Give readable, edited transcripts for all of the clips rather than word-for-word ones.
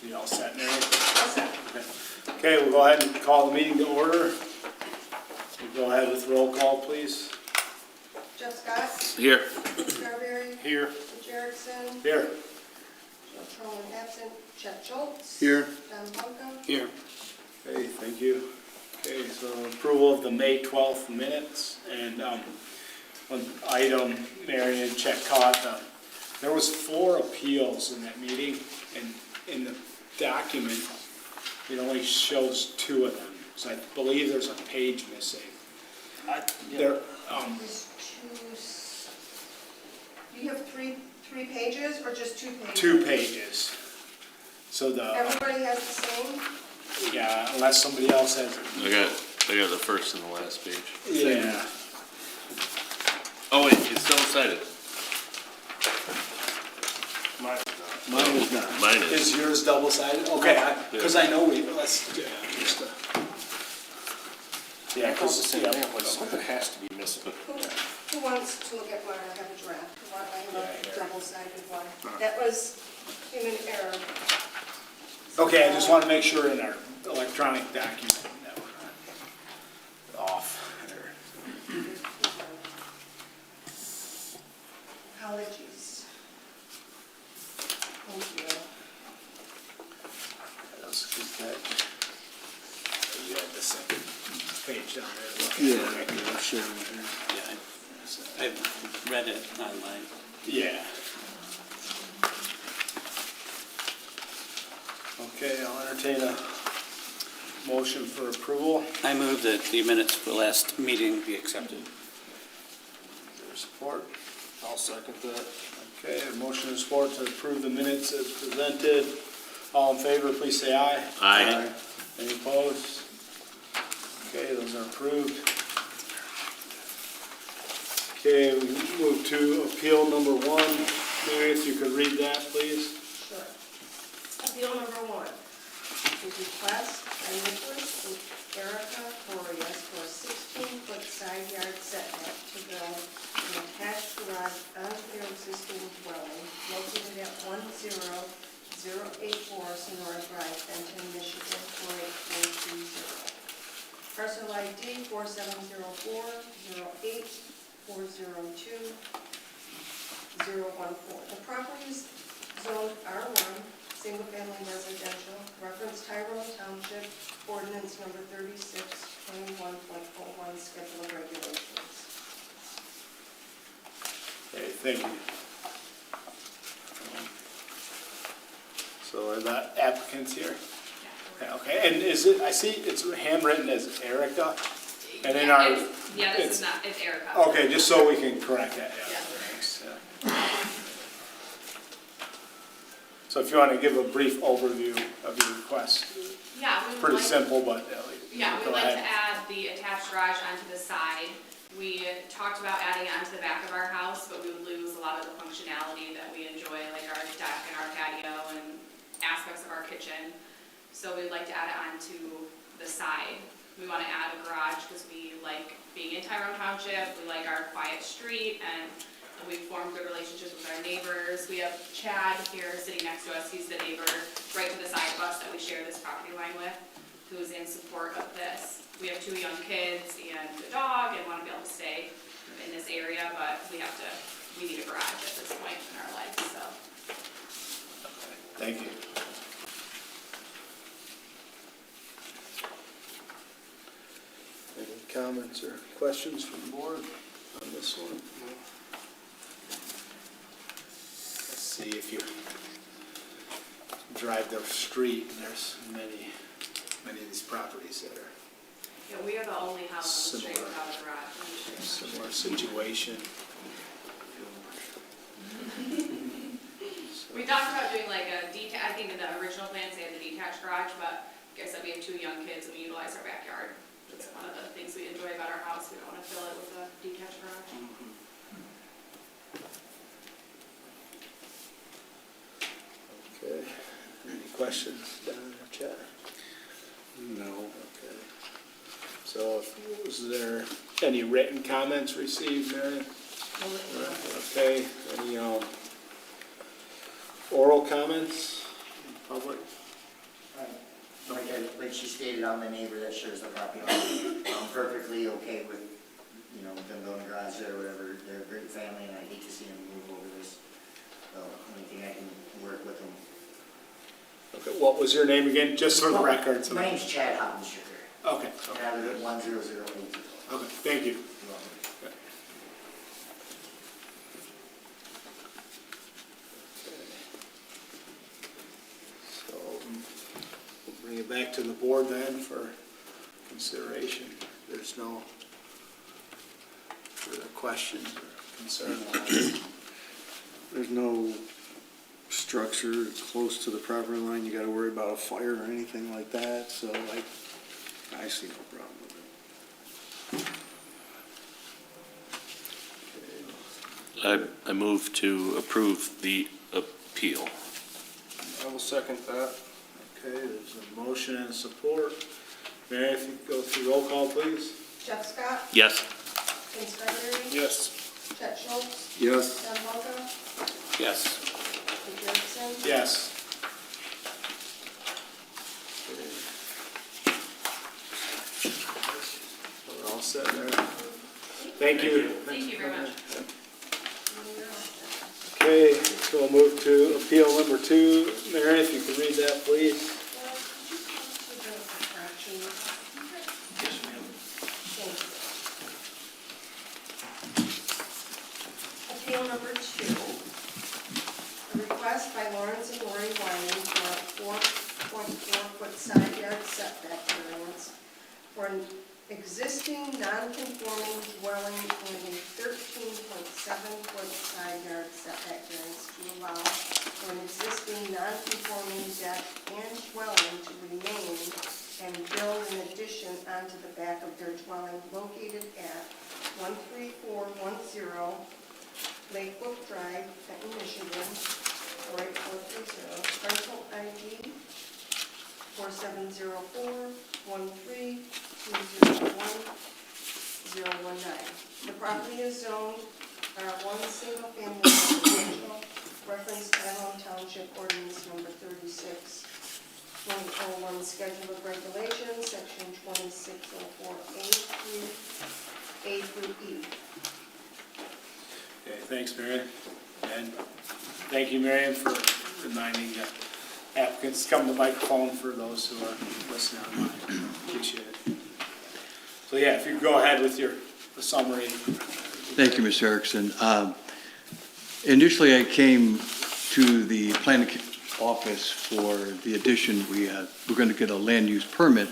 You all set, Mary? All set. Okay, we'll go ahead and call the meeting to order. We'll go ahead with roll call, please. Jeff Scott, Here. Chris Carberry, Here. Rich Erickson, Here. Joe Trolman absent, Chet Schultz. Here. Don Bonka. Here. Okay, thank you. Okay, so approval of the May 12th minutes, and one item Mary and Chet caught, there was 4 appeals in that meeting, and in the document, it only shows 2 of them, so I believe there's a page missing. There, There's do you have three pages or just 2 pages? 2 pages. So Everybody has the same? yeah, unless somebody else has it. I got the first and the last page. Yeah. Oh wait, it's double-sided. Mine is not. Mine is. Is yours double-sided? Okay, because I know let's, just, yeah, because, Something has to be missing. Who wants to look at mine? I have a draft. I have a double-sided one. That was in an error. okay, I just want to make sure in our electronic document that we're not off there. Apologies. Thank you. That's a good catch. You had the second page down there. Yeah, I'm sure. Yeah, I've read it online. Yeah. Okay, I'll entertain a motion for approval. I move that the minutes for the last meeting be accepted. Is there support? I'll second that. Okay, a motion and support to approve the minutes as presented. All in favor, please say aye. Aye. Any opposed? Okay, those are approved. Okay, we move to appeal number 1. Mary, if you could read that, please. Sure. Appeal number 1 is request by Nicholas and Erica Corrias for a 16-foot side yard setback to build an attached garage onto their existing dwelling located at 10084 Sonora Drive, Benton, Michigan 48430. Parcel ID 4704-08-402-014. The property is zoned R1, single-family residential, reference Tyrone Township, ordinance number 3621.01, schedule of regulations. Okay, thank you. So are the applicants here? Yeah, okay, and is it, I see it's handwritten as Erica, and in our... Yeah, this is not, it's Erica. Okay, just so we can correct that, yeah. Yeah. Thanks, yeah. So if you want to give a brief overview of your request. Yeah, we would Pretty like, simple, but yeah, we go would like ahead. to add the attached garage onto the side. We talked about adding it onto the back of our house, but we would lose a lot of the functionality that we enjoy, like our deck and our patio and aspects of our kitchen. So we'd like to add it onto the side. We want to add a garage because we like being in Tyrone Township, we like our quiet street, and we've formed good relationships with our neighbors. We have Chad here sitting next to us, he's the neighbor right to the side of us that we share this property line with, who's in support of this. We have 2 young kids and a dog and want to be able to stay in this area, but we need a garage at this point in our life, so. Thank you. Any comments or questions from the board on this one? Let's see if you drive the street, and there's many of these properties that are Yeah, we are the only house on the street Similar. without a garage. similar situation. We talked about doing like a I think in the original plans they had the detached garage, but like I said, we have 2 young kids and we utilize our backyard. That's one of the things we enjoy about our house. We don't want to fill it with a detached garage. Okay, any questions, Don or Chad? No. Okay. So, was there any written comments received, Marion? Okay, any oral comments, public? like she stated, I'm the neighbor that shares the property line. I'm perfectly okay with, you know, them building a garage there or whatever. They're a great family, and I hate to see them move over this. So, anything I can work with them. Okay, what was your name again, just for the records? My name's Chad Hoppensugar, Okay, and I live at 10080. okay, thank you. So, we'll bring it back to the board then for consideration. There's no further questions or concern on it. There's no structure close to the property line, you gotta worry about a fire or anything like that, so I see no problem with it. I move to approve the appeal. I will second that. Okay, there's a motion and support. Mary, if you could go through roll call, please. Jeff Scott, Yes. Ken Scarberry, Yes. Chet Schultz, Yes. Don Longo, Yes. Dick Erickson. Yes. We're all set there. Thank you. Thank you very much. Okay, so we'll move to appeal number 2. Mary, if you could read that, please. Appeal number 2. A request by Lawrence and Lori Whining for a 4.4-foot side yard setback variance for an existing non-conforming dwelling and a 13.7-foot side yard setback variance to allow for an existing non-conforming deck and dwelling to remain and build an addition onto the back of their dwelling located at 13410 Lakebrook Drive, Benton, Michigan, 48430, parcel ID 4704-13-201-019. The property is zoned R1 single family residential, reference Tyrone Township ordinance number 36, 2001 schedule of regulations, section 2604A through E. Okay, thanks, Mary. And thank you, Marion, for reminding applicants to come to the microphone for those who are listening online. Appreciate it. So yeah, if you could go ahead with the summary. Thank you, Mr. Erickson. Initially, I came to the planning office for the addition. We're going to get a land use permit,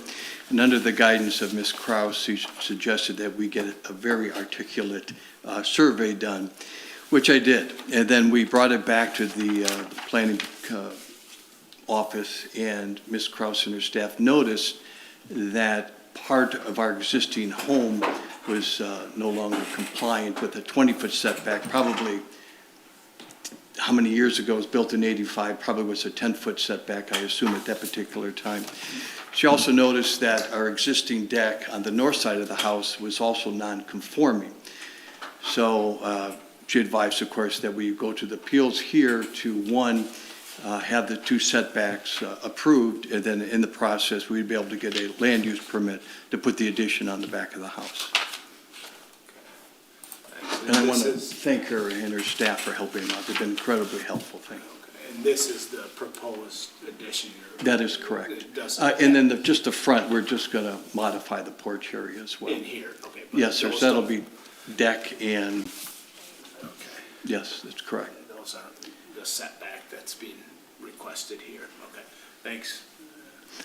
and under the guidance of Ms. Kraus, she suggested that we get a very articulate survey done, which I did. And then we brought it back to the planning office, and Ms. Kraus and her staff noticed that part of our existing home was no longer compliant with a 20-foot setback. Probably, how many years ago, it was built in '85, probably was a 10-foot setback, I assume, at that particular time. She also noticed that our existing deck on the north side of the house was also non-conforming. So she advised, of course, that we go to the appeals here to, one, have the 2 setbacks approved, and then in the process, we'd be able to get a land use permit to put the addition on the back of the house. And I want to thank her and her staff for helping out. They've been incredibly helpful. Thank you. Okay, and this is the proposed addition. That is correct. It doesn't- And then just the front, we're just going to modify the porch area as well. In here, okay. but Yes, sir, those so that'll don't- be deck and, Okay. yes, that's correct. Those are the setback that's being requested here. Okay, thanks.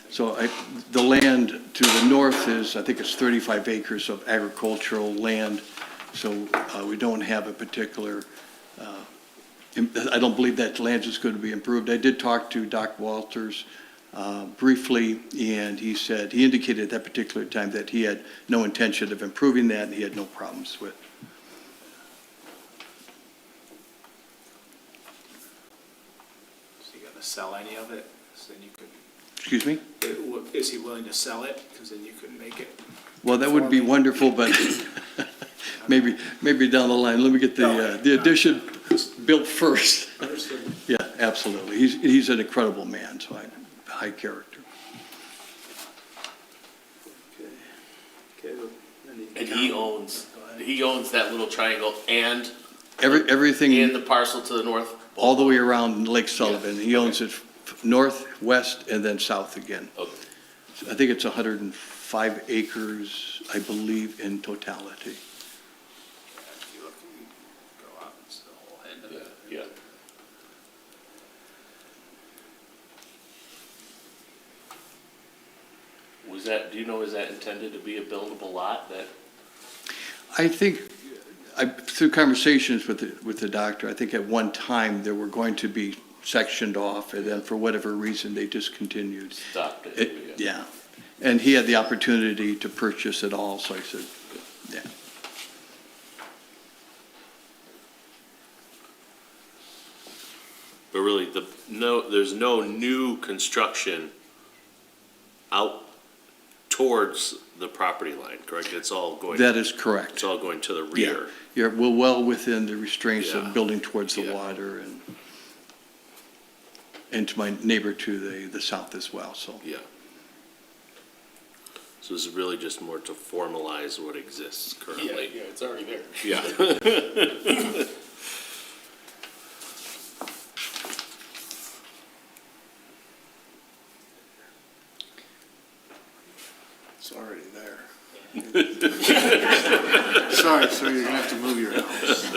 So the land to the north is, I think it's 35 acres of agricultural land. So we don't have a particular, I don't believe that land is going to be improved. I did talk to Doc Walters briefly, and he said, he indicated at that particular time that he had no intention of improving that, and he had no problems with. So you gonna sell any of it? So then you could, Excuse me? is he willing to sell it? Because then you could make it. Well, that would be wonderful, but maybe down the line. Let me get the addition built first. Understood. Yeah, absolutely. He's an incredible man, so high character. Okay, any And he comments? owns that little triangle and Everything, the parcel to the north? all the way around Lake Sullivan. He owns it north, west, and then south again. Okay. I think it's 105 acres, I believe, in totality. If you look, you go out, it's the whole end of it. Yeah. Was that, do you know, is that intended to be a buildable lot that? I think, through conversations with the doctor, I think at one time there were going to be sectioned off, and then for whatever reason, they discontinued. Stopped it. Yeah, and he had the opportunity to purchase it all, so I said, yeah. But really, there's no new construction out towards the property line, correct? It's all going, That is correct. it's all going to the Yeah. rear. Yeah, we're well within the restraints Yeah. of building towards the Yeah. water and to my neighbor to the south as well, so. Yeah. So this is really just more to formalize what exists currently. Yeah, it's already there. Yeah. It's already there. Sorry, sir, you're gonna have to move your house.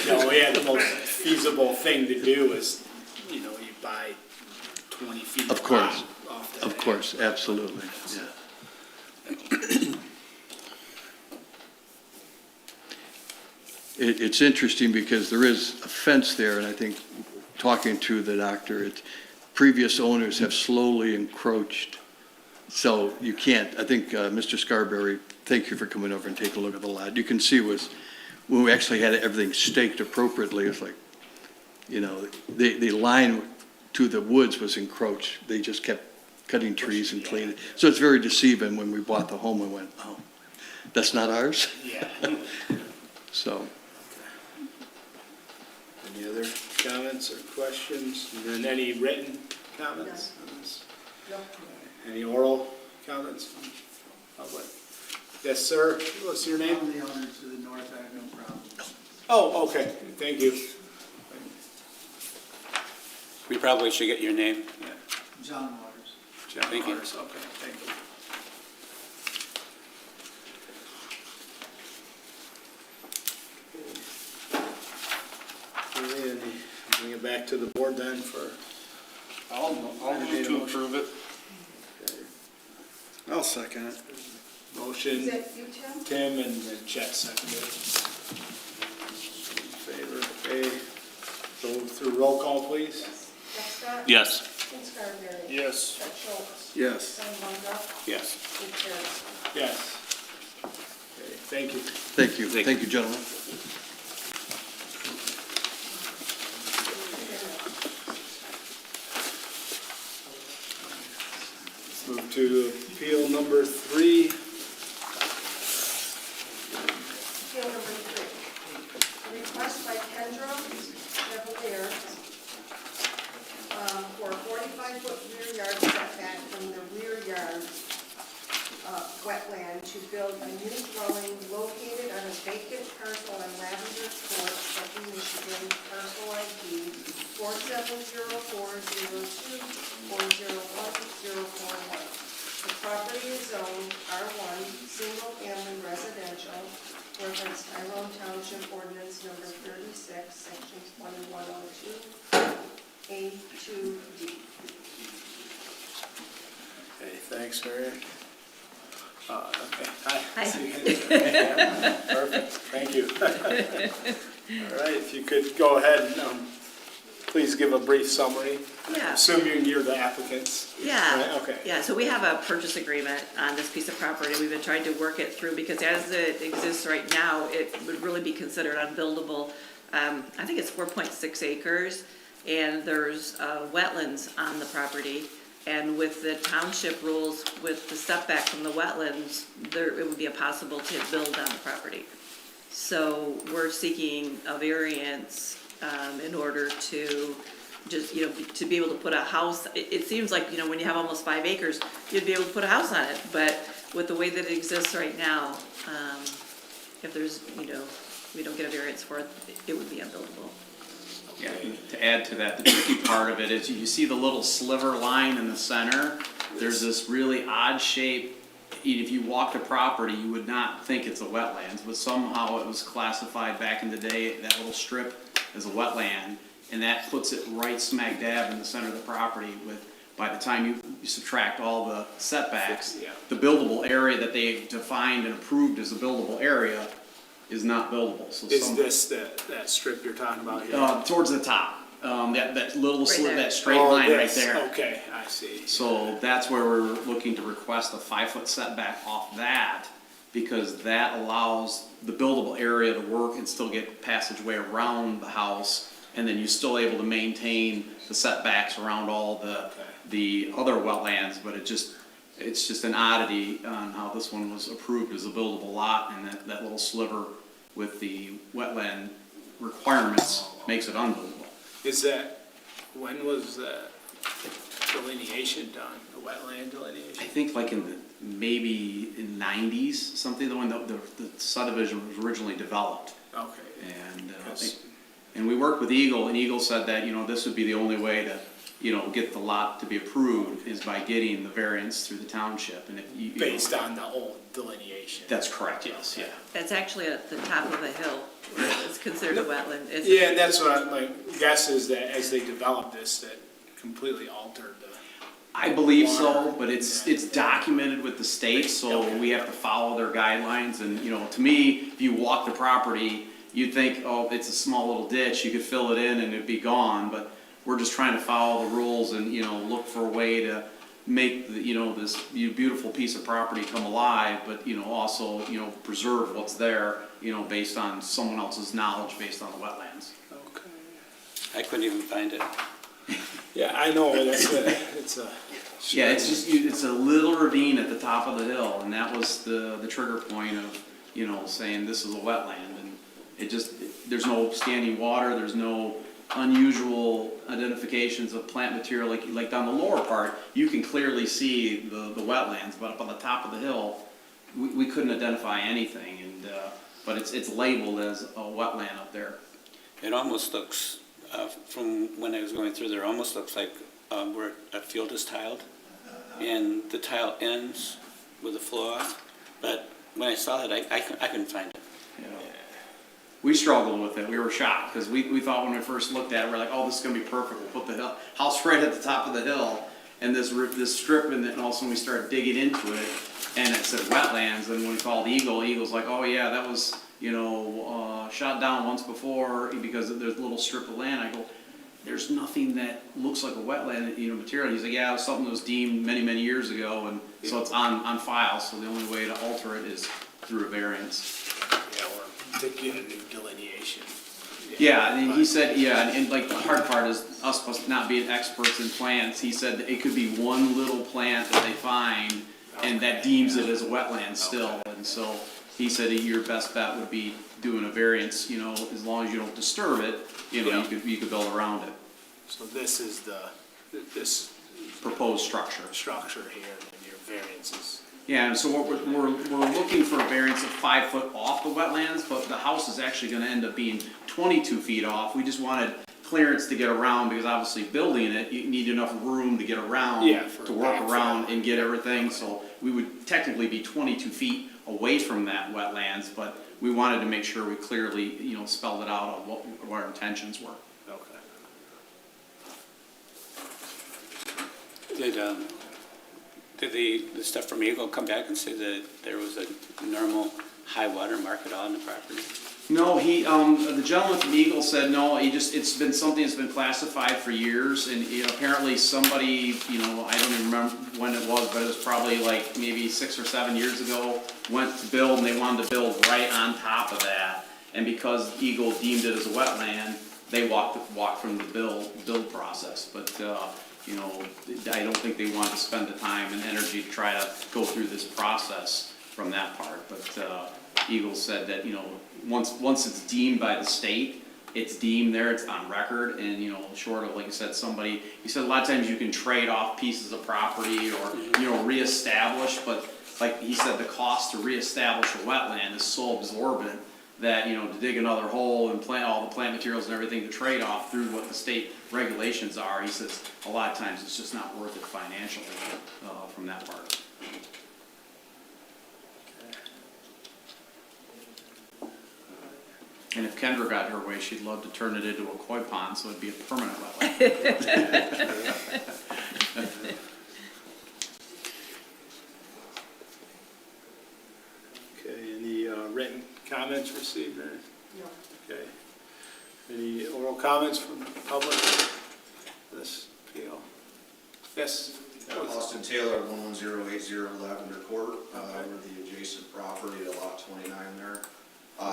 No, yeah, the most feasible thing to do is, you know, you buy 20 feet. Of course. Off the Of course, absolutely, yeah. It's interesting because there is a fence there, and I think, talking to the doctor, previous owners have slowly encroached. So you can't, I think, Mr. Scarberry, thank you for coming over and taking a look at the lot. You can see when we actually had everything staked appropriately, it's like, you know, the line to the woods was encroached. They just kept cutting trees and cleaning. So it's very deceiving. When we bought the home, we went, oh, that's not ours? Yeah. So, Any other comments or questions? And then any written comments on this? No. Any oral comments from public? Yes, sir. What's your name? I'm the owner to the north, I have no problem. Oh, okay. Thank you. We probably should get your name. John Waters. John Thank you. Waters, okay, thank you. Okay, and bring it back to the board then for. I'll move to approve it. Okay. I'll second it. Is Motion, that you, Tim? Tim, and then Chet seconded. In favor, okay. Go through roll call, please. Jeff Scott? Yes. Tim Scarberry? Yes. Chet Schultz? Yes. Sam Bundra? Yes. Steve Chance? Yes. Okay, thank you. thank you. Thank you, gentlemen. Move to appeal number 3. Appeal number 3. Request by Kendra Chevalier for a 45-foot rear yard setback from the rear yard wetland to build a new dwelling located on a vacant parcel on Lavender Court, Truckee, Michigan, parcel ID 470402401041. The property is zoned R1, single-family residential, reference Tyrone Township ordinance number 36, section 2102, A2D. Okay, thanks, Mary. Okay, hi. Hi. Perfect, thank you. All right, if you could go ahead and please give a brief summary. Yeah. Assuming you're the applicants. Yeah. Right, okay. Yeah, so we have a purchase agreement on this piece of property. We've been trying to work it through because as it exists right now, it would really be considered unbuildable. I think it's 4.6 acres and there's wetlands on the property. And with the township rules, with the setback from the wetlands, it would be impossible to build on the property. So we're seeking a variance in order to just, to be able to put a house. It seems like, when you have almost 5 acres, you'd be able to put a house on it. But with the way that it exists right now, if there's, we don't get a variance for it, it would be unbuildable. Yeah, and to add to that, the tricky part of it is you see the little sliver line in the center. There's this really odd shape. If you walk the property, you would not think it's a wetlands, but somehow it was classified back in the day, that little strip, as a wetland. And that puts it right smack dab in the center of the property with, by the time you subtract all the setbacks, Yeah. the buildable area that they've defined and approved as a buildable area is not buildable. So Is some- this that strip you're talking about here? towards the top, that little Right slit, there. that straight Oh, line right this, there. Okay, I see. So that's where we're looking to request a 5-foot setback off that, because that allows the buildable area to work and still get passageway around the house, and then you're still able to maintain the setbacks around all the other wetlands, but it's just an oddity on how this one was approved as a buildable lot, and that little sliver with the wetland requirements makes it unbuildable. When was that delineation done, the wetland I delineation? think like maybe in 90s, something, when the subdivision was originally developed. Okay. And, Yes. and we worked with Eagle, and Eagle said that, this would be the only way to, get the lot to be approved is by getting the variance through the township, and if you. Based on the old delineation? That's correct, yes, yeah. That's actually at the top of a hill, where it's considered a wetland. It's- Yeah, and that's what my guess is, that as they developed this, that completely altered the. I believe so, Water. but it's documented with the state, so Okay. we have to follow their guidelines, and, to me, if you walk the property, you'd think, oh, it's a small little ditch, you could fill it in and it'd be gone, but we're just trying to follow the rules and, look for a way to make the, this beautiful piece of property come alive, but, also, preserve what's there, based on someone else's knowledge, based on the wetlands. Okay. I couldn't even find it. Yeah, I know, it's a. Yeah, it's just, it's a little ravine at the top of the hill, and that was the trigger point of, saying this is a wetland, and there's no standing water, there's no unusual identifications of plant material, like down the lower part, you can clearly see the wetlands, but up on the top of the hill, we couldn't identify anything, and, but it's labeled as a wetland up there. It almost looks, from when I was going through there, almost looks like where a field is tiled, and the tile ends with a flow off, but when I saw that, I couldn't find it. We struggled with it. We were shocked because we thought when we first looked at it, we're like, oh, this is gonna be perfect. We'll put the house right at the top of the hill, and this strip, and then all of a sudden we started digging into it, and it said wetlands. And when we called Eagle, Eagle's like, oh yeah, that was shot down once before because there's a little strip of land. I go, there's nothing that looks like a wetland, material. He's like, yeah, it was something that was deemed many years ago, and so it's on file. So the only way to alter it is through a variance. Yeah, we're thinking a new delineation. Yeah, and he said, yeah, and like the hard part is us not being experts in plants, he said that it could be one little plant that they find and that deems it as a wetland still. And so he said that your best bet would be doing a variance, as long as you don't disturb it, you could build around it. So this is this Proposed structure. structure here, and your variances. Yeah, and so what we're looking for a variance of 5 foot off the wetlands, but the house is actually gonna end up being 22 feet off. We just wanted clearance to get around, because obviously building it, you need enough room to get around, Yeah, for to work backfill. around and get everything, so we would technically be 22 feet away from that wetlands, but we wanted to make sure we clearly, spelled it out of what our intentions were. Okay. Did the stuff from Eagle come back and say that there was a normal high water mark at all in the property? No, the gentleman from Eagle said no, it's been something that's been classified for years, and apparently somebody, I don't even remember when it was, but it was probably like maybe 6 or 7 years ago, went to build, and they wanted to build right on top of that, and because Eagle deemed it as a wetland, they walked from the build process, but, I don't think they wanted to spend the time and energy to try to go through this process from that part, but, Eagle said that, once it's deemed by the state, it's deemed there, it's on record, and, short of, like I said, he said a lot of times you can trade off pieces of property or, reestablish, but like he said, the cost to reestablish a wetland is so absorbent that, you know, to dig another hole and plant all the plant materials and everything to trade off through what the state regulations are, he says a lot of times it's just not worth it financially, from that part. And if Kendra got her way, she'd love to turn it into a koi pond, so it'd be a permanent wetland. Okay, any written comments received there? No. Okay. Any oral comments from the public for this appeal? Yes? Austin Taylor, 11080 Lavender Court, we're the adjacent property to lot 29 there.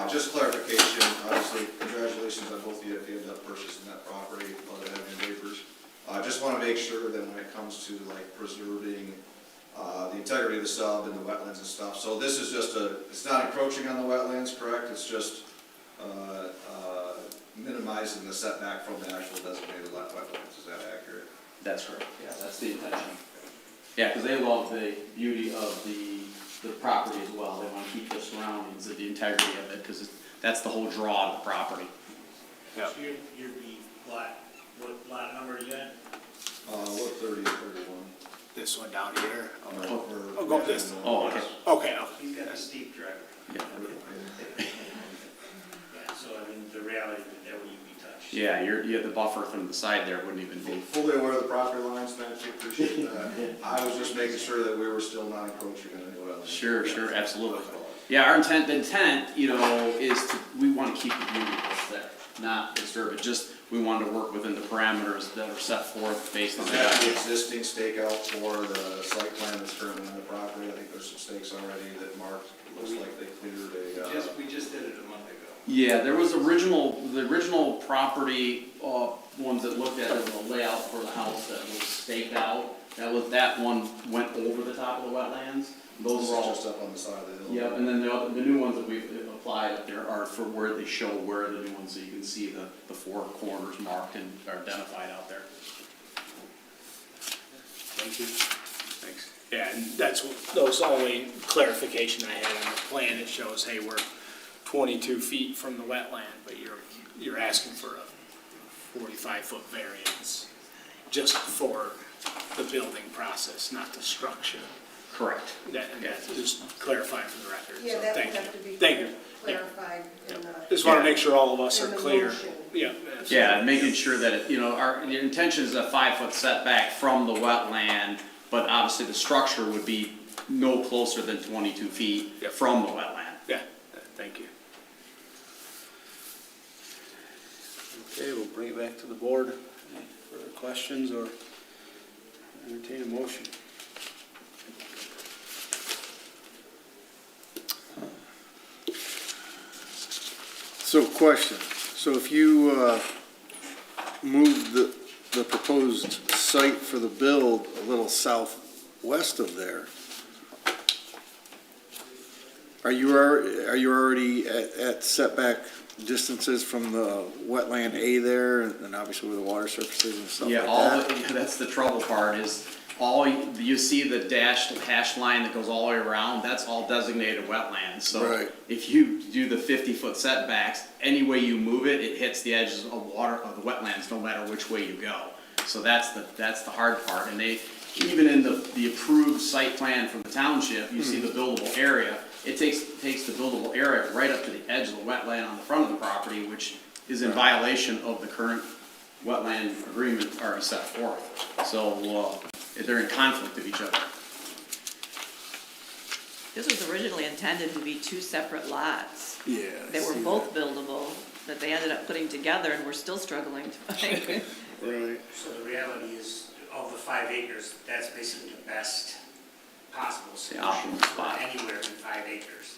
Just clarification, obviously, congratulations on both of you if you end up purchasing that property, a lot of having neighbors. Just want to make sure that when it comes to like preserving the integrity of the sub and the wetlands and stuff, so this is just it's not encroaching on the wetlands, correct? It's just minimizing the setback from the actual designated wetlands, is that accurate? That's correct, yeah, that's the intention. Yeah, because they love the beauty of the property as well, they want to keep the surroundings, the integrity of it, because that's the whole draw of the property. Yeah. So you'd be what lot number are you in? What 30 and 31? This one down here? Or- Go this. Oh, okay. Okay. He's got a steep driveway. Yeah. Yeah, so I mean, the reality that wouldn't be touched. Yeah, you have the buffer from the side there, wouldn't even be. Fully aware of the property lines, thank you, appreciate that. I was just making sure that we were still not encroaching on any wetlands. Sure, absolutely. Yeah, the intent, you know, is we want to keep the beauty that's there, not disturb it, just, we want to work within the parameters that are set forth based on Is the. that the existing stakeout for the site plan that's currently on the property? I think there's some stakes already that marked, looks like they cleared a. We just did it a month ago. Yeah, there was the original property, ones that looked at it, the layout for the house that was staked out. That one went over the top of the wetlands. Those This were is all. just up on the side of the hill. Yep, and then the new ones that we've applied up there are for where they show where the new ones, so you can see the four corners marked and are identified out there. Thank you. Thanks. Yeah, and those only clarification I had on the plan. It shows, hey, we're 22 feet from the wetland, but you're asking for a 45-foot variance just for the building process, not the structure. Correct. Just clarifying for the record. Yeah, So that would thank you. have to be Thank you. clarified in the. Just want to make sure all of us in are the clear. motion. Yeah. Yeah, and making sure that, the intention is a 5-foot setback from the wetland, but obviously the structure would be no closer than 22 feet Yep. from the wetland. Yeah, thank you. Okay, we'll bring it back to the board. Any further questions or entertain a motion? So question, so if you move the proposed site for the build a little southwest of there, are you already at setback distances from the wetland A there, and obviously with the water surfaces and stuff like that? That's the trouble part is, you see the hash line that goes all the way around, that's all designated wetlands. So Right. if you do the 50-foot setbacks, any way you move it, it hits the edges of the wetlands, no matter which way you go. So that's the hard part, and even in the approved site plan from the township, you see the buildable area. It takes the buildable area right up to the edge of the wetland on the front of the property, which is in violation of the current wetland agreement already set forth. So, they're in conflict of each other. This was originally intended to be two separate lots. Yeah. I They were see both buildable, that they ended up putting together, and we're still struggling to find. that. Right. So the reality is, of the 5 acres, that's basically the best possible The solution optimal for spot. anywhere in 5 acres.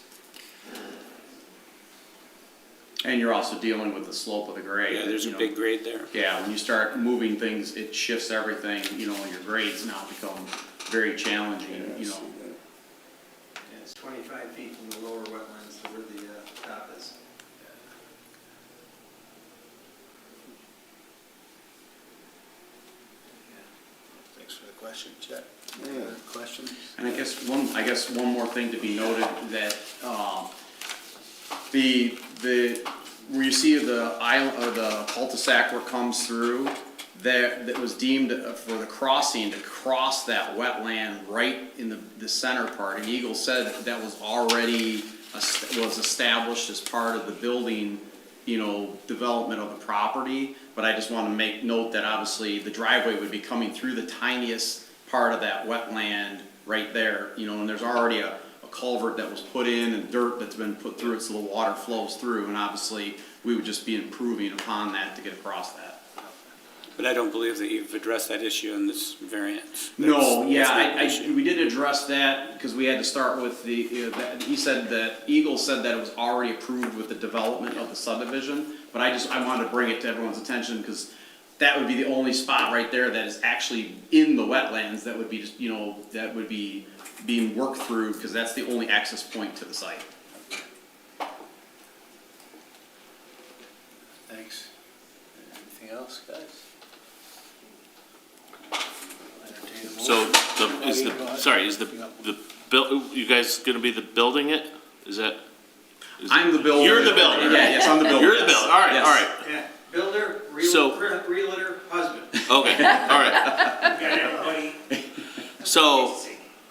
And you're also dealing with the slope of the grade. Yeah, there's a you know. big grade there. Yeah, when you start moving things, it shifts everything, your grades now become very challenging, Yeah, it's 25 feet from the lower wetlands to where the top is. Thanks for the question, Chet. Any other questions? And I guess one more thing to be noted, that, where you see the island, or the cul-de-sac where it comes through, that was deemed for the crossing, to cross that wetland right in the center part. And Eagle said that was already, was established as part of the building, development of the property. But I just want to make note that obviously the driveway would be coming through the tiniest part of that wetland right there, and there's already a culvert that was put in and dirt that's been put through it so the water flows through, and obviously we would just be improving upon that to get across that. But I don't believe that you've addressed that issue in this variance. No, That's not an issue. we did address that because we had to start with Eagle said that it was already approved with the development of the subdivision, but I wanted to bring it to everyone's attention because that would be the only spot right there that is actually in the wetlands that would be just, that would be being worked through, because that's the only access point to the site. Thanks. Anything else, guys? Entertain a motion. Is the you guys gonna be the building it? Is that? I'm the builder. You're the builder. Yeah, yes, I'm the builder. You're the builder, all right, Yes. all right. Yeah, builder, So- realtor, husband. Okay, all right. Got everybody. So,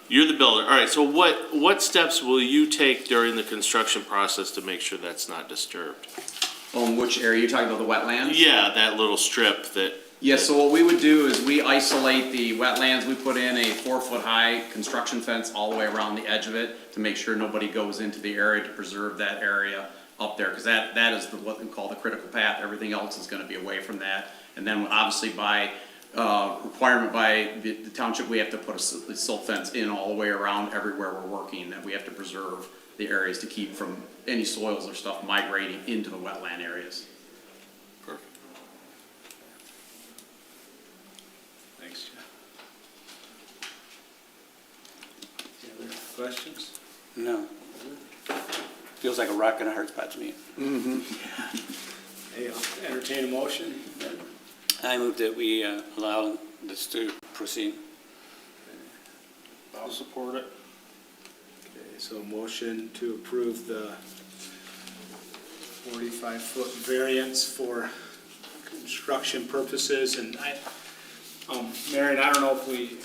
you're the builder, all right, so what steps will you take during the construction process to make sure that's not disturbed? Which area, you're talking about the wetlands? Yeah, that little strip that. Yeah, so what we would do is we isolate the wetlands, we put in a 4-foot high construction fence all the way around the edge of it to make sure nobody goes into the area, to preserve that area up there, because that is what we call the critical path. Everything else is gonna be away from that. And then obviously by requirement by the township, we have to put a silt fence in all the way around everywhere we're working, that we have to preserve the areas to keep from any soils or stuff migrating into the wetland areas. Perfect. Thanks, Jeff. Any other questions? No. Feels like a rock and a hard spot to me. Hey, I'll entertain a motion then. I move that we allow this to proceed. I'll support it. Okay, so a motion to approve the 45-foot variance for construction purposes, and Marion, I don't know if we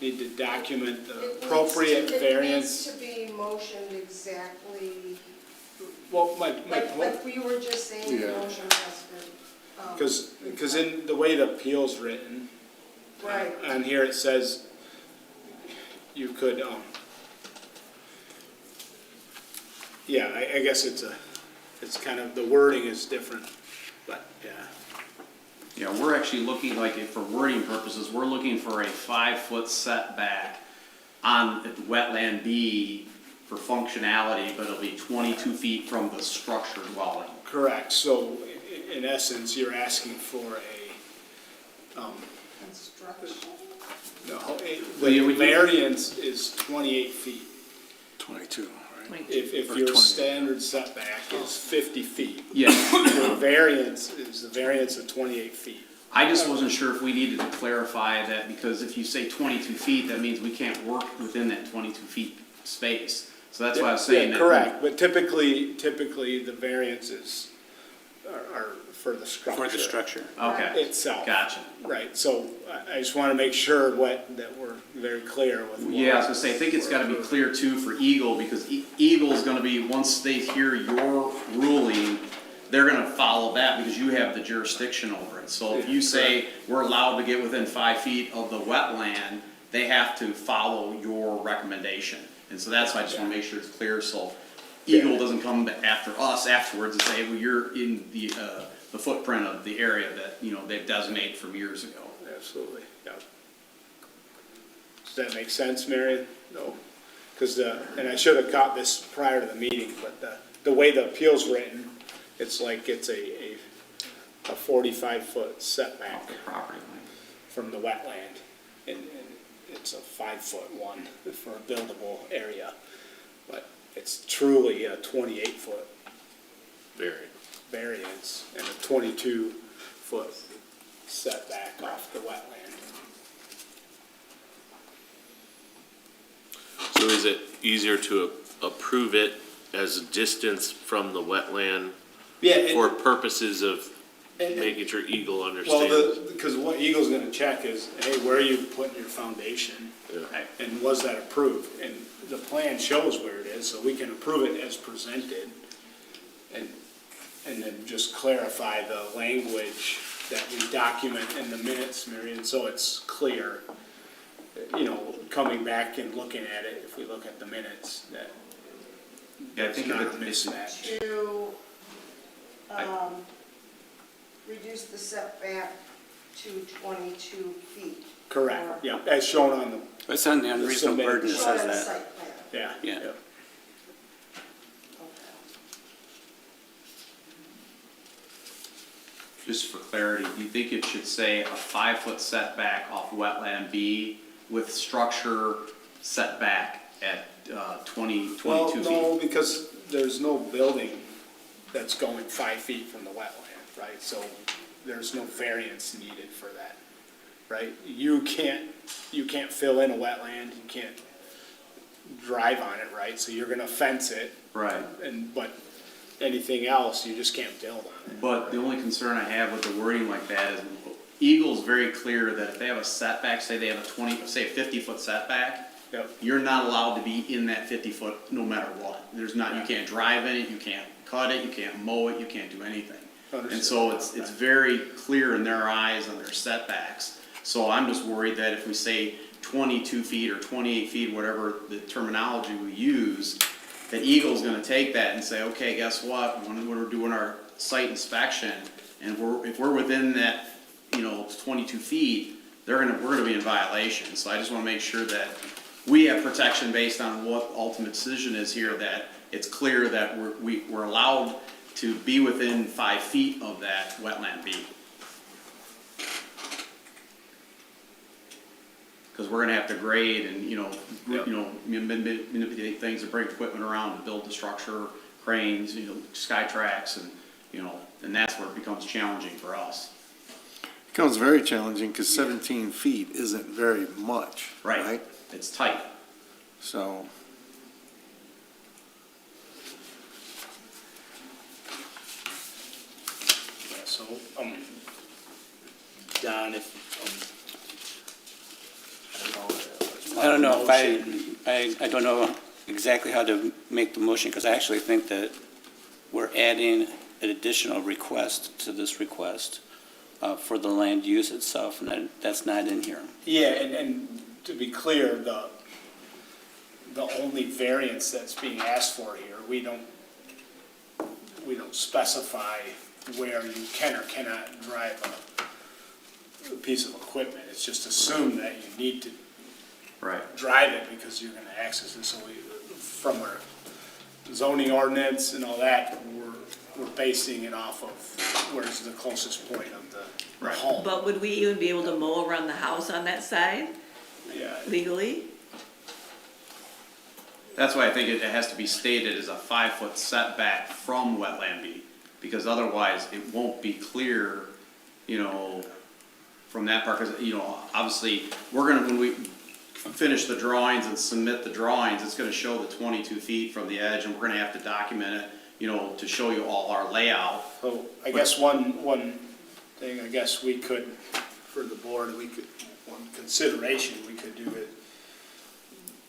need to document the appropriate variance. It needs to be motioned exactly, Well, like we were just saying, the Yeah. motion has been. because in the way the appeal's written, Right. on here it says you could, yeah, I guess it's kind of, the wording is different, but, yeah. Yeah, we're actually looking, like, for wording purposes, we're looking for a 5-foot setback on wetland B for functionality, but it'll be 22 feet from the structure dwelling. Correct, so in essence, you're asking for a, Construction. no, Well, yeah, the variance is 28 feet. 22, right? If Or your 20. standard setback is 50 feet, Yeah, your variance is a variance of 28 feet. I just wasn't sure if we needed to clarify that, because if you say 22 feet, that means we can't work within that 22 feet space. So that's why I was saying Yeah, that. correct, but typically the variances are for the structure. For the structure. Okay, Itself. gotcha. Right, so I just want to make sure that we're very clear with. what- Yeah, I was gonna say, I think it's gotta be clear too for Eagle, because Eagle's gonna be, once they hear your ruling, they're gonna follow that, because you have the jurisdiction over it. So if you say we're allowed to get within 5 feet of the wetland, they have to follow your recommendation. And so that's why I just wanna make sure it's clear, so Eagle doesn't come after us afterwards and say, well, you're in the footprint of the area that, they've designated from years ago. Absolutely, yeah. Does that make sense, Marion? No? Because and I should have caught this prior to the meeting, but the way the appeal's written, it's like it's a 45-foot setback Property line. from the wetland. And it's a 5-foot one for a buildable area. But it's truly a 28-foot variance and a 22-foot setback off the wetland. So is it easier to approve it as a distance from the wetland Yeah, for purposes of and- making sure Eagle well, understands? because what Eagle's gonna check is, hey, where are you putting your foundation? Yeah. And was that approved? And the plan shows where it is, so we can approve it as presented. And then just clarify the language that we document in the minutes, Marion, so it's clear. You know, coming back and looking at it, if we look at the minutes, that Yeah, I it's think not a if it's, mismatch. To, reduce the setback to 22 feet. Correct, yeah, as shown on the, It's on the unreasonable submitted. burden that Shown on says the that. site plan. yeah. Yeah. Okay. just for clarity, do you think it should say a 5-foot setback off wetland B with structure setback at 22 Well, feet? no, because there's no building that's going 5 feet from the wetland, right? So there's no variance needed for that, right? You can't fill in a wetland, you can't drive on it, right? So you're gonna fence it, Right. but anything else, you just can't build on it. But the only concern I have with the wording like that is Eagle's very clear that if they have a setback, say they have a 50-foot setback, Yep. you're not allowed to be in that 50-foot no matter what. There's not, you can't drive in it, you can't cut it, you can't mow it, you can't do anything. And so it's very clear in their eyes on their setbacks. So I'm just worried that if we say 22 feet or 28 feet, whatever the terminology we use, that Eagle's gonna take that and say, okay, guess what? When we're doing our site inspection, and if we're within that, 22 feet, we're gonna be in violation. So I just wanna make sure that we have protection based on what ultimate decision is here, that it's clear that we're allowed to be within 5 feet of that wetland B. Because we're gonna have to grade and, manipulate things to bring equipment around to build the structure, cranes, sky tracks, and, and that's where it becomes challenging for us. Becomes very challenging because 17 feet isn't very much, right? It's tight. So, Yeah, so, Don, if, I don't know if I don't know exactly how to make the motion, because I actually think that we're adding an additional request to this request for the land use itself, and that's not in here. Yeah, and to be clear, the only variance that's being asked for here, we don't specify where you can or cannot drive a piece of equipment. It's just assumed that you need to drive it because you're gonna access it. So from our zoning ordinance and all that, we're basing it off of where's the closest point of the home. But would we even be able to mow around the house on that side Yeah, legally? That's why I think it has to be stated as a 5-foot setback from wetland B, because otherwise it won't be clear, from that part, because, obviously, when we finish the drawings and submit the drawings, it's gonna show the 22 feet from the edge, and we're gonna have to document it, to show you all our layout. so I guess one thing, I guess we could, for the board, one consideration we could do it,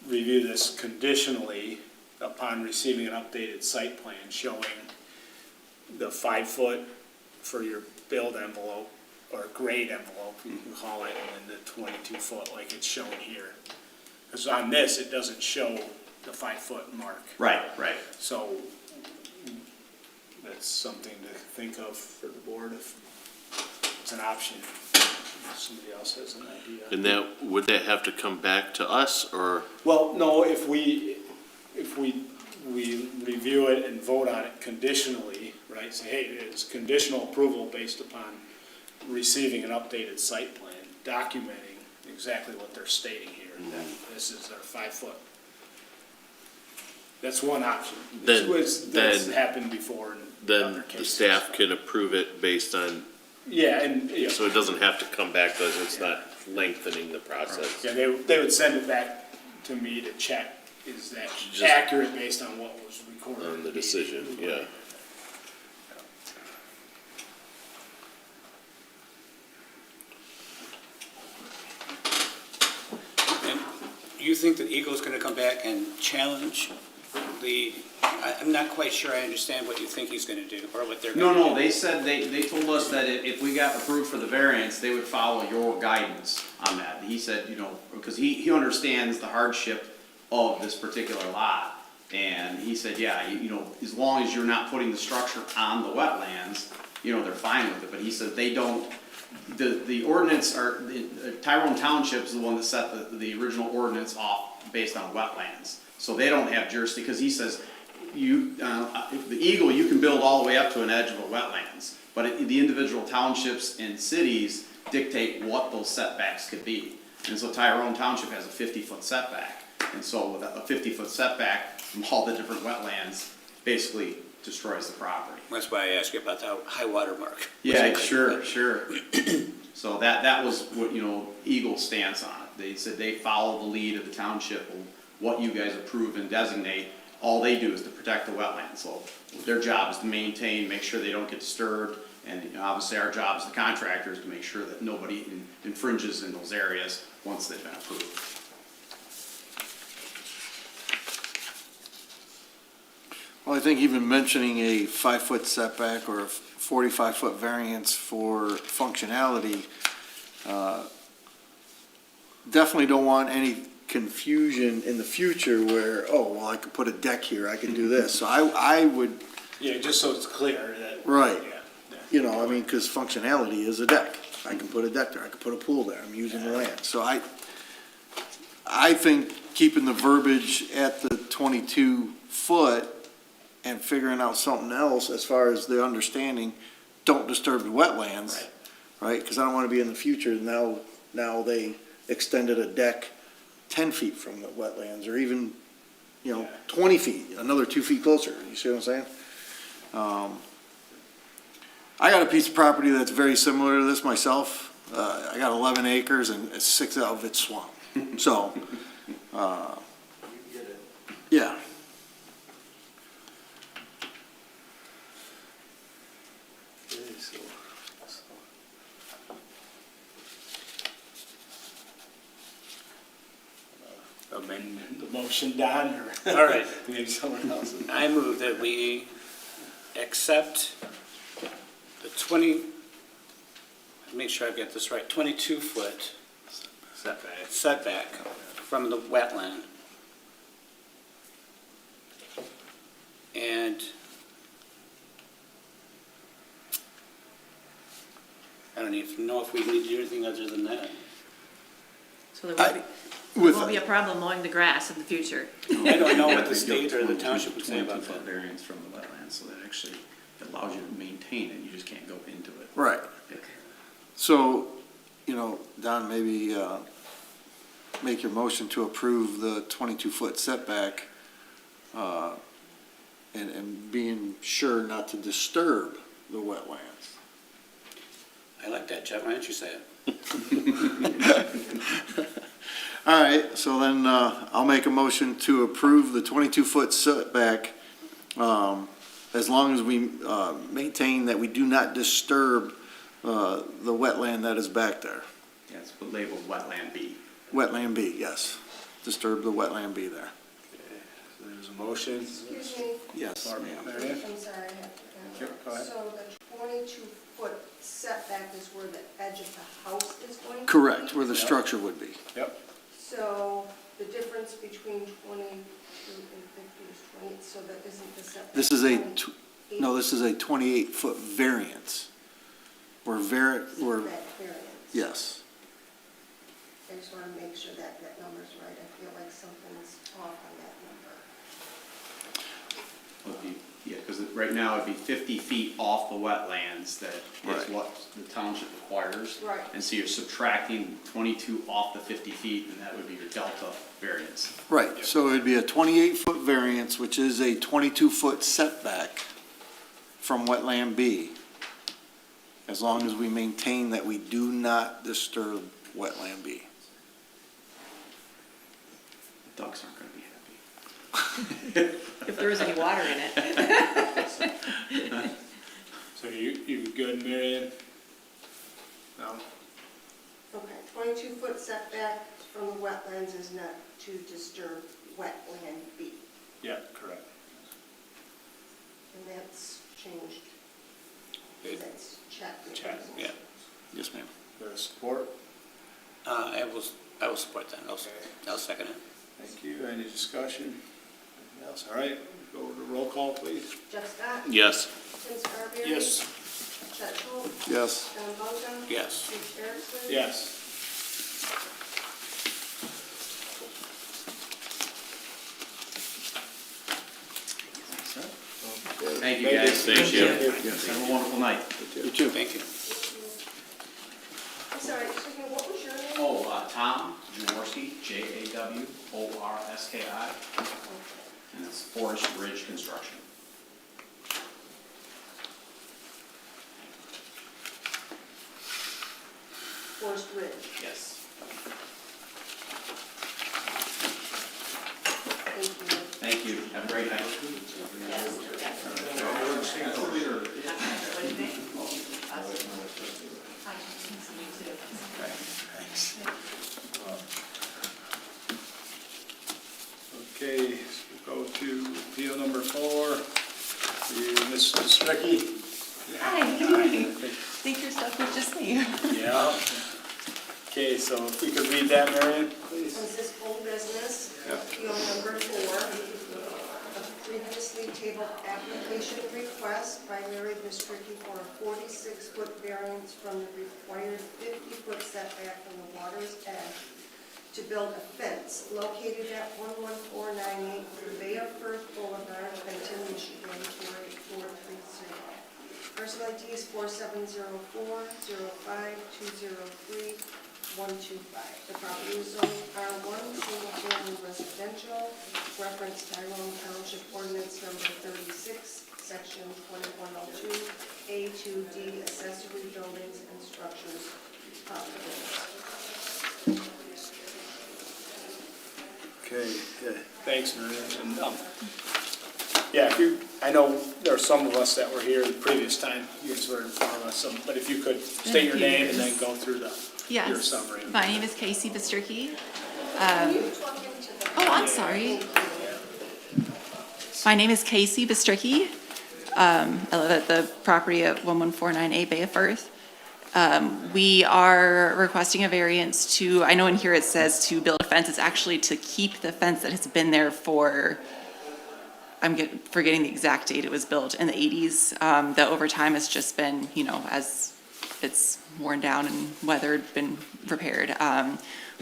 review this conditionally upon receiving an updated site plan showing the 5-foot for your build envelope, or grade envelope, you can call it, and then the 22-foot like it's shown here. Because on this, it doesn't show the 5-foot mark. Right. So that's something to think of for the board if it's an option. If somebody else has an idea. And would that have to come back to us, or? Well, no, if we review it and vote on it conditionally, right, say, hey, it's conditional approval based upon receiving an updated site plan, documenting exactly what they're stating here, that this is our 5-foot. That's one option. That's happened before in other Then cases. the staff can approve it based on, Yeah, and, so it doesn't have to come back to us, it's not lengthening the process. yeah, they would send it back to me to check is that Just- accurate based on what was recorded? On the decision, yeah. And you think that Eagle's gonna come back and challenge I'm not quite sure I understand what you think he's gonna do, or what they're gonna do. No, they said, they told us that if we got approved for the variance, they would follow your guidance on that. He said, you know, because he understands the hardship of this particular lot. And he said, yeah, you know, as long as you're not putting the structure on the wetlands, you know, they're fine with it. But he said they don't, the ordinance Tyrone Township is the one that set the original ordinance off based on wetlands. So they don't have jurisdiction, because he says, the Eagle, you can build all the way up to an edge of a wetlands, but the individual townships and cities dictate what those setbacks could be. And so Tyrone Township has a 50-foot setback, and so with a 50-foot setback from all the different wetlands, basically destroys the property. That's why I asked you about the high water mark. Yeah, sure. So that was what, you know, Eagle's stance on it. They said they follow the lead of the township, and what you guys approve and designate, all they do is to protect the wetlands. So their job is to maintain, make sure they don't get disturbed, and you know, obviously our job as the contractor is to make sure that nobody infringes in those areas once they've been approved. Well, I think even mentioning a 5-foot setback or a 45-foot variance for functionality, definitely don't want any confusion in the future where, oh, well, I could put a deck here, I can do this. So I would, Yeah, just so it's clear that. right, Yeah. you know, I mean, because functionality is a deck. I can put a deck there, I can put a pool there, I'm using the land. So I think keeping the verbiage at the 22-foot and figuring out something else as far as the understanding, don't disturb the wetlands, right? Because I don't want to be in the future, now they extended a deck 10 feet from the wetlands, or even, you know, 20 feet, another 2 feet closer, you see what I'm saying? I got a piece of property that's very similar to this myself. I got 11 acres and 6 of it's swamp. So, yeah. Amend the motion, Don, or? All right. Maybe someone else. I move that we accept the 20, make sure I get this right, 22-foot setback from the wetland. And I don't even know if we need to do anything other than that. So there won't be a problem mowing the grass in the future. I don't know what the state or the township would say about 22-foot that. variance from the wetlands, so that actually allows you to maintain it, you just can't go into it. Right. So, you know, Don, maybe make your motion to approve the 22-foot setback, and being sure not to disturb the wetlands. I like that, Jeff, why don't you say it? All right, so then I'll make a motion to approve the 22-foot setback, as long as we maintain that we do not disturb the wetland that is back there. Yeah, it's labeled wetland B. Wetland B, yes. Disturb the wetland B there. So there's a motion. Excuse me, Yes, ma'am. Marion? I'm sorry, I have to. Sure, go ahead. So the 22-foot setback is where the edge of the house is going to be? Correct, where the structure would be. Yep. So the difference between 22 and 50 is 20, so that isn't the setback? This is a, 28 no, this is a 28-foot variance. We're Setback variance? yes. I just want to make sure that that number's right. I feel like something's off on that number. Would be, yeah, because right now it'd be 50 feet off the wetlands that is Right. what the township requires. Right. And so you're subtracting 22 off the 50 feet, and that would be your delta variance. Right, so it'd be a 28-foot variance, which is a 22-foot setback from wetland B, as long as we maintain that we do not disturb wetland B. The ducks aren't gonna be happy. If there was any water in it. So you good, Marion? No? Okay, 22-foot setback from the wetlands is not to disturb wetland B, Yeah, correct. and that's changed. That's checked. Checked. Yeah. Yes, ma'am. The support? I will support that. I'll second it. Thank you. Any discussion? Anything else? All right, go to roll call, please. Jeff Scott? Yes. Tim Scarberry? Yes. Chet Schultz? Yes. Don Boucher? Yes. Bruce Erickson? Yes. Thank you, guys. Thank you. Have a wonderful night. You too. Thank you. I'm sorry, excuse me, what was your name? Oh, Tom Jaworski, Jaworski, and it's Forest Ridge Construction. Forest Ridge. Yes. Thank you. Thank you. Have a great night. Okay, so we'll go to appeal number 4. Mrs. Stricky. Hi. Think your stuff was just me. Yeah. Okay, so if we could read that, Marion, please. Is this old business? Yeah. Appeal number 4, a previously tabled application request by Larry Bistricky for a 46-foot variance from the required 50-foot setback from the water's edge to build a fence located at 11498 Bay of Firth Boulevard, Benton, Michigan, 48430. Parcel ID is 4704-05-203-125. The property is zoned R1, single-family residential, reference Tyrone Township ordinance number 36, section 2102, A2D, accessory buildings and structures. Okay, yeah, thanks, Marion. And, yeah, I know there are some of us that were here the previous time, you guys were in front of us, but if you could state your name and then go through your Yes. summary. My name is Casey Bistricky. Can you talk into the... Oh, I'm sorry. My name is Casey Bistricky. I live at the property at 11498 Bay of Firth. We are requesting a variance to, I know in here it says to build a fence. It's actually to keep the fence that has been there for, forgetting the exact date it was built, in the 80s. That over time has just been, as it's worn down and weathered, been repaired.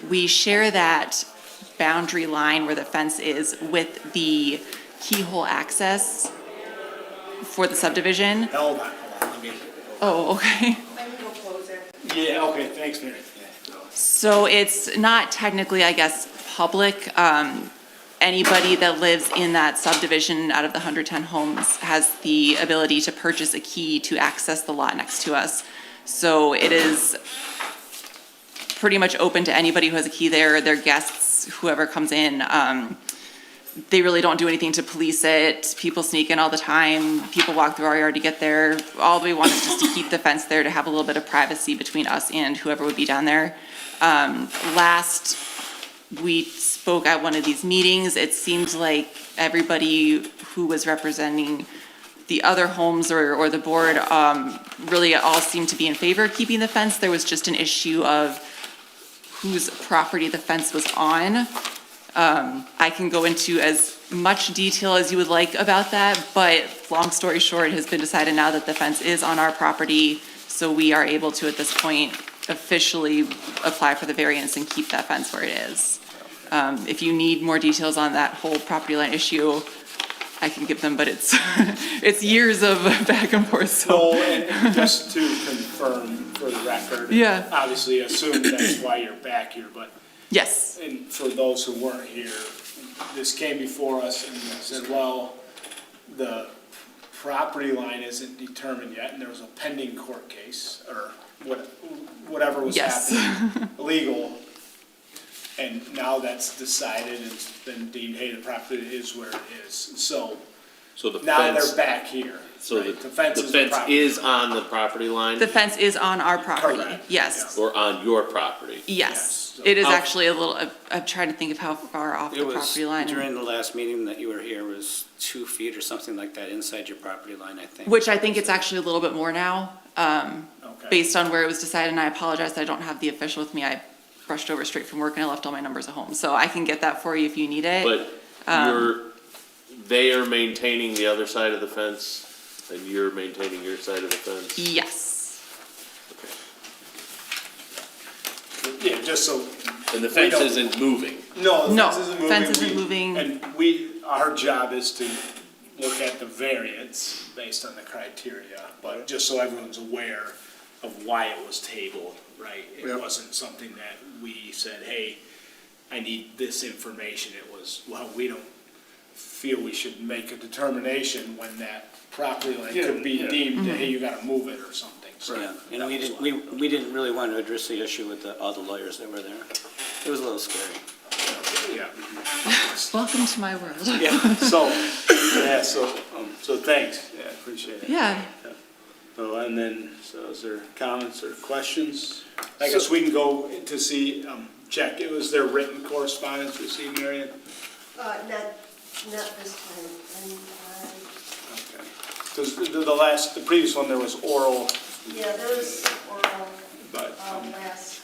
We share that boundary line where the fence is with the keyhole access for the subdivision. Hold on, let me. Oh, okay. I can go close it. Yeah, okay, thanks, Marion. So it's not technically, I guess, public. Anybody that lives in that subdivision out of the 110 homes has the ability to purchase a key to access the lot next to us. So it is pretty much open to anybody who has a key there, their guests, whoever comes in. They really don't do anything to police it. People sneak in all the time. People walk through our yard to get there. All we want is just to keep the fence there to have a little bit of privacy between us and whoever would be down there. Last we spoke at one of these meetings, it seemed like everybody who was representing the other homes or the board really all seemed to be in favor of keeping the fence. There was just an issue of whose property the fence was on. I can go into as much detail as you would like about that, but long story short, it has been decided now that the fence is on our property, so we are able to, at this point, officially apply for the variance and keep that fence where it is. If you need more details on that whole property line issue, I can give them, but it's it's years of back and forth, so. So, and just to confirm for the record. Yeah. Obviously assume that's why you're back here, but. Yes. And for those who weren't here, this came before us and said, well, the property line isn't determined yet, and there was a pending court case, or whatever was Yes. happening, legal. And now that's decided and it's been deemed, hey, the property is where it is. So So the now fence, they're back here. so right? the fence the is fence property is line. on the property line The fence is on our property, Correct. yes, or on your property? yes. Yes. It is How- actually a little, I'm trying to think of how far off It the was, property line. during the last meeting that you were here, was 2 feet or something like that inside your property line, I think. Which I think it's actually a little bit more now, Okay. based on where it was decided, and I apologize, I don't have the official with me. I rushed over straight from work and I left all my numbers at home, so I can get that for you if you need it. But they are maintaining the other side of the fence, and you're maintaining your side of the fence? Yes. Yeah, just so. And the we fence don't- isn't moving? No, the No, fence isn't moving. fence isn't We- moving. And our job is to look at the variance based on the criteria, but just so everyone's aware of why it was tabled, right? It Yep. wasn't something that we said, hey, I need this information. It was, well, we don't feel we should make a determination when that property line could be deemed, hey, you gotta move it or something, so. Yeah, and that we was didn't, why. we didn't really want to address the issue with all the lawyers that were there. It was a little scary. Yeah. Welcome to my world. Yeah. So, yeah, so thanks, yeah, appreciate it. Yeah. So, and then, so is there comments or questions? I guess we can go to see, check, it was their written correspondence received, Marion? Not this time, and, Okay. Because the previous one, there was oral, yeah, there was oral, but, last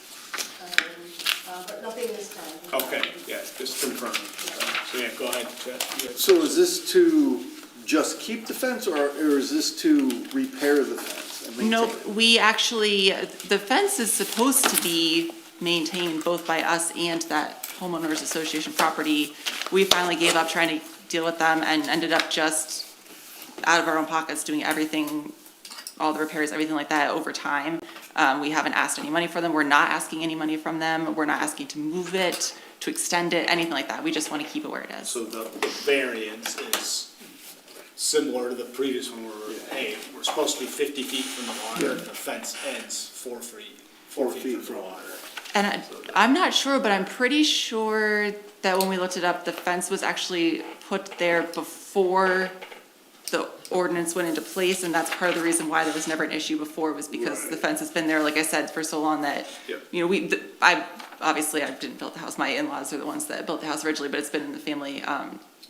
time, but nothing this time. okay, yeah, just confirm. So, yeah, go ahead, Chet. You had- So is this to just keep the fence, or is this to repair the fence and maintain Nope, it? we actually, the fence is supposed to be maintained both by us and that homeowners association property. We finally gave up trying to deal with them and ended up just out of our own pockets doing everything, all the repairs, everything like that over time. We haven't asked any money for them. We're not asking any money from them. We're not asking to move it, to extend it, anything like that. We just want to keep it where it is. So the variance is similar to the previous one where, hey, we're supposed to be 50 feet from the water, and the fence ends 4 feet from the water. And I'm not sure, but I'm pretty sure that when we looked it up, the fence was actually put there before the ordinance went into place, and that's part of the reason why there was never an issue before, was because the fence has been there, like I said, for so long that, Yep. you know, obviously, I didn't build the house, my in-laws are the ones that built the house originally, but it's been in the family,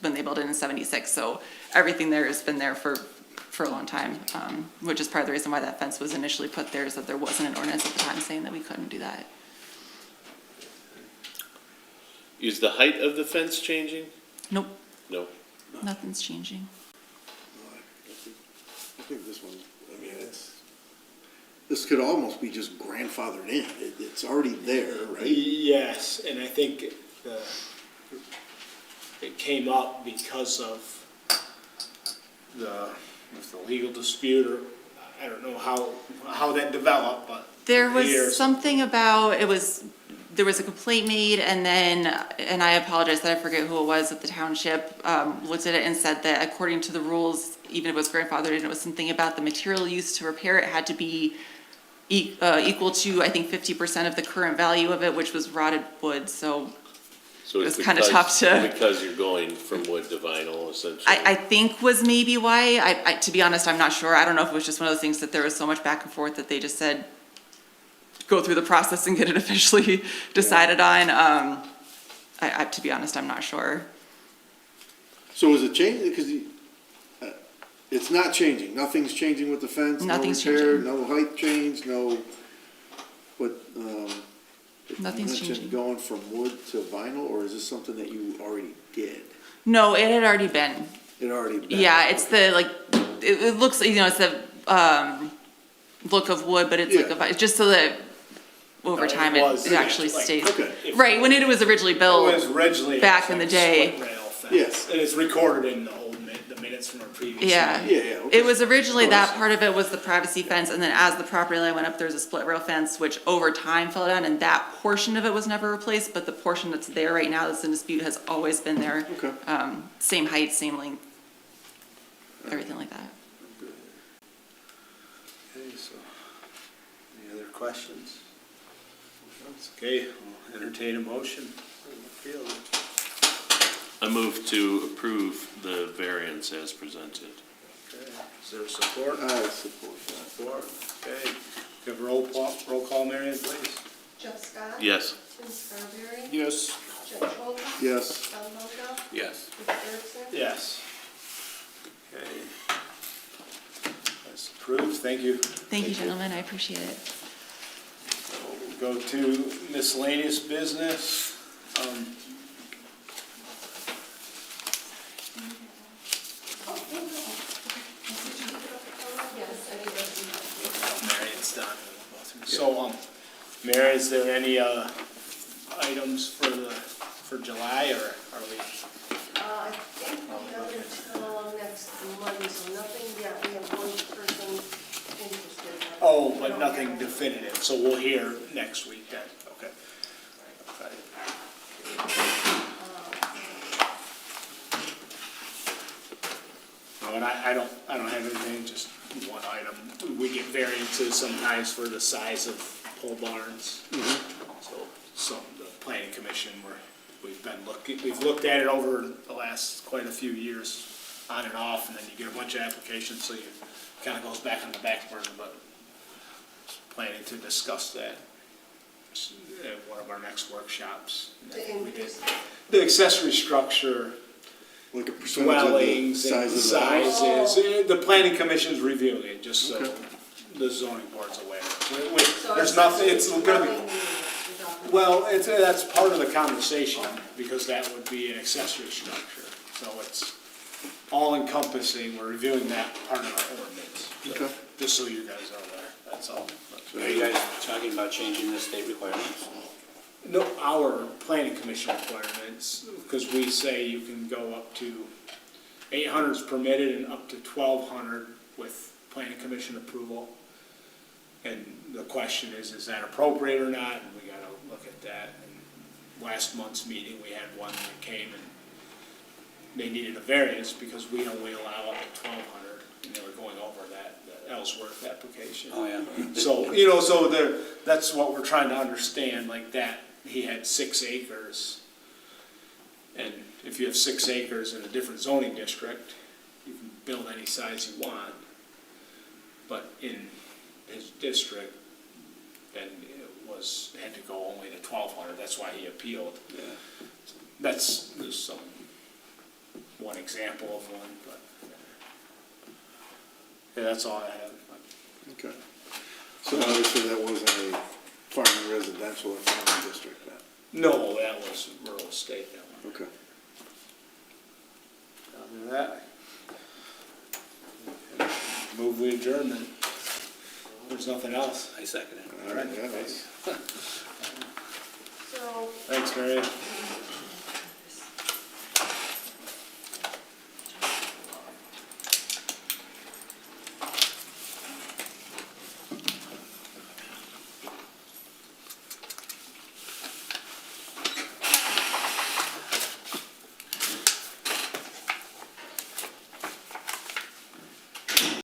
when they built it in '76, so everything there has been there for a long time, which is part of the reason why that fence was initially put there, is that there wasn't an ordinance at the time saying that we couldn't do that. Is the height of the fence changing? Nope, No. nothing's changing. I think this one, I mean, this could almost be just grandfathered in. It's already there, right? Yes, and I think it came up because of the legal dispute, or I don't know how that developed, but. There was years- something about, there was a complaint made, and then, and I apologize that I forget who it was at the township, looked at it and said that according to the rules, even if it was grandfathered in, it was something about the material used to repair it had to be equal to, I think, 50% of the current value of it, which was rotted wood, so So It it's was kinda because- tough to- Because you're going from wood to vinyl, essentially? I think was maybe why. To be honest, I'm not sure. I don't know if it was just one of those things that there was so much back and forth that they just said, go through the process and get it officially decided on. To be honest, I'm not sure. So is it changing, because it's not changing, nothing's changing with the fence? Nothing's No repair, changing. no height change, no, what, Nothing's you mentioned changing. going from wood to vinyl, or is this something that you already did? No, it had already been. It already been? Yeah, it's the, like, it looks, it's the, look of wood, but it's like, Yeah. it's just so that over No, time was, it actually like, stays. Okay. Right, when it was originally It built. was originally. back in the day. Split rail fence. Yes. And it's recorded in the old the minutes from our previous. Yeah. meeting. Yeah, okay. It was originally, Of that course. part of it was the privacy fence, and then as the property line went up, there's a split rail fence, which over time fell down, and that portion of it was never replaced, but the portion that's there right now that's in dispute has always been there. Okay. Same height, same length, everything like that. Okay, so, any other questions? Okay, I'll entertain a motion. Field. I move to approve the variance as presented. Okay, is there support? I support that. Support, okay. Give roll call, Marion, please. Jeff Scott? Yes. Tim Scarberry? Yes. Jim Schultz? Yes. Don Longo? Yes. Peter Erickson? Yes. Okay. That's approved, thank you. Thank you, gentlemen, I appreciate it. Go to miscellaneous business. Marion's done. So, Mary, is there any, items for July, or are we? I think we have until next Monday, so nothing yet. We have one person interested. Oh, We but don't nothing have- definitive, so we'll hear next week then, okay. Okay. No, and I don't have anything, just one item. We get variances sometimes for the size of pole barns. So the planning commission, we've looked at it over the last quite a few years, on and off, and then you get a bunch of applications, so you, kinda goes back on the back burner, but planning to discuss that at one of our next workshops. To increase. The accessory structure, Like a percentage of the dwellings and size of the house? sizes, the planning commission's reviewing it, just so Okay. the zoning board's aware. So There's nothing, it's gonna nothing be, new, it's nothing. well, that's part of the conversation, because that would be an accessory structure. So it's all encompassing, we're reviewing that part of our ordinance. So, Okay. just so you guys are aware, that's all. Are you guys talking about changing the state requirements? No, our planning commission requirements, because we say you can go up to 800 is permitted and up to 1,200 with planning commission approval. And the question is that appropriate or not? And we gotta look at that. And last month's meeting, we had one that came and they needed a variance because we only allow up to 1,200, and they were going over that Ellsworth application. Oh, yeah. So, that's what we're trying to understand, like that, he had 6 acres. And if you have 6 acres in a different zoning district, you can build any size you want. But in his district, then it had to go only to 1,200, that's why he appealed. Yeah. There's one example of one, but, yeah, that's all I have. Okay. So obviously that wasn't a farming residential or farming district then? No, that was rural estate, that one. Okay. Other than that, move we adjourn then. There's nothing else. I second it. All right, yeah, that's. So, Thanks, Mary.